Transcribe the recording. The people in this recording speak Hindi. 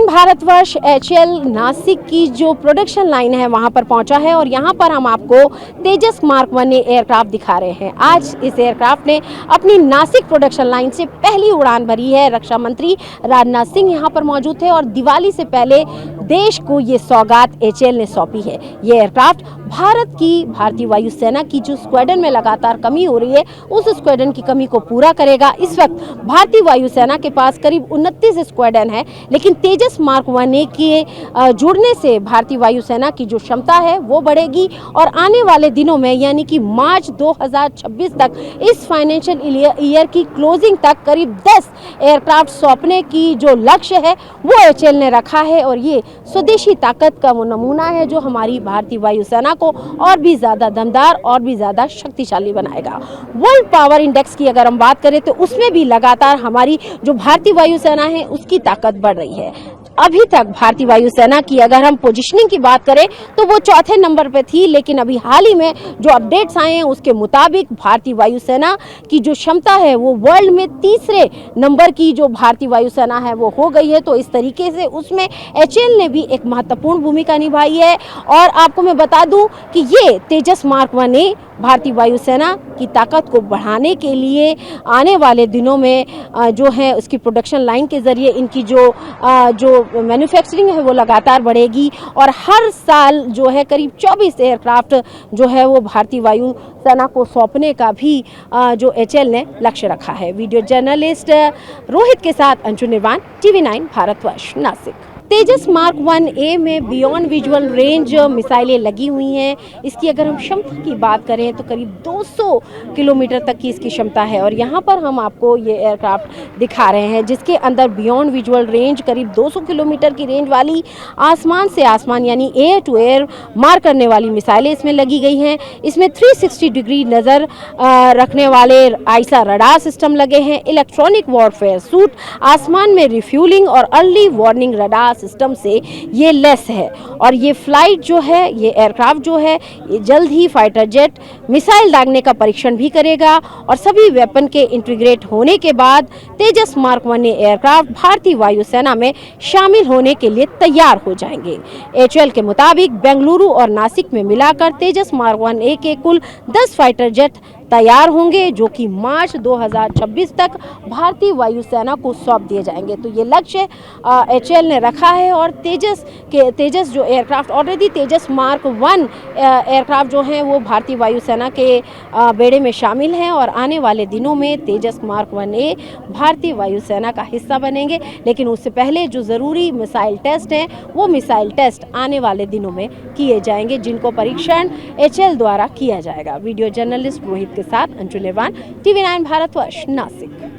टीवी9 भारतवर्ष एचएल नासिक की जो प्रोडक्शन लाइन है वहां पर पहुंचा है और यहां पर हम आपको तेजस मार्क 1 एयरक्राफ्ट दिखा रहे हैं। आज इस एयरक्राफ्ट ने अपनी नासिक प्रोडक्शन लाइन से पहली उड़ान भरी है। रक्षा मंत्री राजनाथ सिंह यहां पर मौजूद थे और दिवाली से पहले देश को ये सौगात एचएल ने सौंपी है। ये एयरक्राफ्ट भारतीय वायुसेना की जो स्क्वाड्रन में लगातार कमी हो रही है उस स्क्वाड्रन की कमी को पूरा करेगा। इस वक्त भारतीय वायुसेना के पास करीब 29 स्क्वाड्रन है, लेकिन तेजस मार्क 1 के जुड़ने से भारतीय वायुसेना की जो क्षमता है वो बढ़ेगी और आने वाले दिनों में यानी कि मार्च 2026 तक इस फाइनेंशियल ईयर की क्लोजिंग तक करीब 10 एयरक्राफ्ट सौंपने की जो लक्ष्य है वो एचएल ने रखा है और ये स्वदेशी ताकत का वो नमूना है जो हमारी भारतीय वायुसेना को और भी ज़्यादा दमदार और भी ज़्यादा शक्तिशाली बनाएगा। वर्ल्ड पावर इंडेक्स की अगर हम बात करें तो उसमें भी लगातार हमारी जो भारतीय वायुसेना है उसकी ताकत बढ़ रही है। अभी तक भारतीय वायुसेना की अगर हम पोजीशनिंग की बात करें तो वो चौथे नंबर पे थी, लेकिन अभी हाल ही में जो अपडेट्स आए हैं उसके मुताबिक भारतीय वायुसेना की जो क्षमता है वो वर्ल्ड में तीसरे नंबर की जो भारतीय वायुसेना है वो हो गई है। तो इस तरीके से उसमें एचएल ने भी एक महत्वपूर्ण भूमिका निभाई है। और आपको मैं बता दूं कि ये तेजस मार्क 1 भारतीय वायुसेना की ताकत को बढ़ाने के लिए आने वाले दिनों में जो है उसकी प्रोडक्शन लाइन के जरिए इनकी जो मैन्युफैक्चरिंग है वो लगातार बढ़ेगी और हर साल जो है करीब 24 एयरक्राफ्ट जो है वो भारतीय वायुसेना को सौंपने का भी जो एचएल ने लक्ष्य रखा है। वीडियो जर्नलिस्ट रोहित के साथ अंशु निर्वाण, टीवी9 भारतवर्ष, नासिक। तेजस मार्क 1 में बियॉन्ड विजुअल रेंज मिसाइलें लगी हुई हैं। इसकी अगर हम क्षमता की बात करें तो करीब 200 किलोमीटर तक की इसकी क्षमता है और यहाँ पर हम आपको ये एयरक्राफ्ट दिखा रहे हैं जिसके अंदर बियॉन्ड विजुअल रेंज करीब 200 किलोमीटर की रेंज वाली आसमान से आसमान यानी एयर टू एयर मार करने वाली मिसाइलें इसमें लगी गई हैं। इसमें 360 डिग्री नज़र रखने वाले आईसा रडार सिस्टम लगे हैं। इलेक्ट्रॉनिक वॉरफेयर सूट, आसमान में रिफ्यूलिंग और अर्ली वार्निंग रडार सिस्टम से ये लेस है और ये फ्लाइट जो है ये एयरक्राफ्ट जो है ये जल्द ही फाइटर जेट मिसाइल दागने का परीक्षण भी करेगा और सभी वेपन के इंटीग्रेट होने के बाद तेजस मार्क 1 एयरक्राफ्ट भारतीय वायुसेना में शामिल होने के लिए तैयार हो जाएंगे। एचएल के मुताबिक बेंगलुरु और नासिक में मिलाकर तेजस मार्क 1 के कुल 10 फाइटर जेट तैयार होंगे जो कि मार्च 2026 तक भारतीय वायुसेना को सौंप दिए जाएंगे। तो ये लक्ष्य एचएल ने रखा है और तेजस जो एयरक्राफ्ट ऑलरेडी तेजस मार्क 1 एयरक्राफ्ट जो हैं वो भारतीय वायुसेना के बेड़े में शामिल हैं और आने वाले दिनों में तेजस मार्क 1 भारतीय वायुसेना का हिस्सा बनेंगे। लेकिन उससे पहले जो ज़रूरी मिसाइल टेस्ट हैं वो मिसाइल टेस्ट आने वाले दिनों में किए जाएंगे जिनको परीक्षण एचएल द्वारा किया जाएगा। वीडियो जर्नलिस्ट रोहित के साथ अंशु निर्वाण, टीवी9 भारतवर्ष, नासिक।